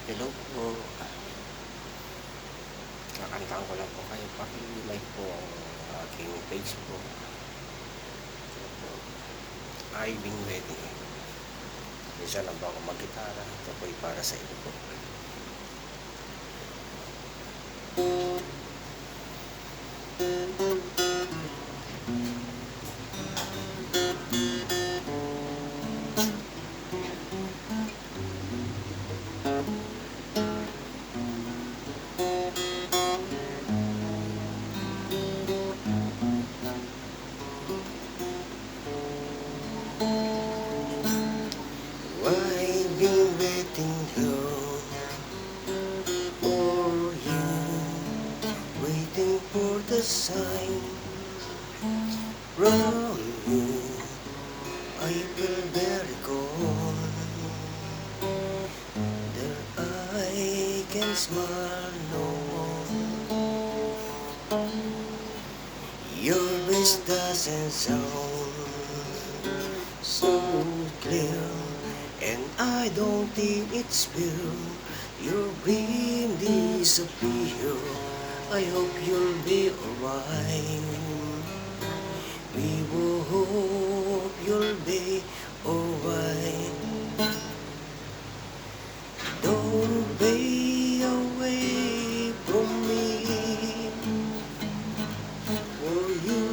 Hello po. Kakantahan ko lang po kayo. Paki-like po ang aking Facebook. Ito po. Iving Wedding. Minsan lang ba ako mag-gitara. Ito po ay para sa inyo po. I've been waiting here for you, waiting for the sign from you. I feel very cold. There I can smile no more. Your voice doesn't sound so clear, and I don't think it's fair. Your dream disappear. I hope you'll be alright. We will hope you'll be alright. Don't be away from me, for you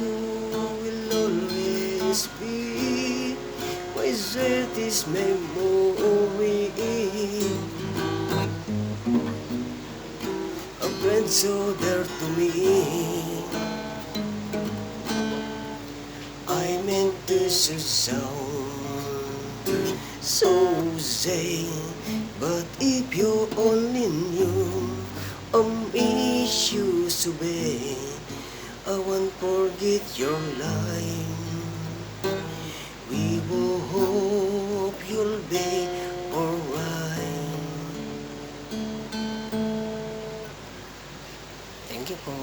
will always be my sweetest memory. A friend so dear to me. I meant to sound so say, but if you only knew I'm issues to be, I won't forget your line. We will hope you'll be alright. Thank you po.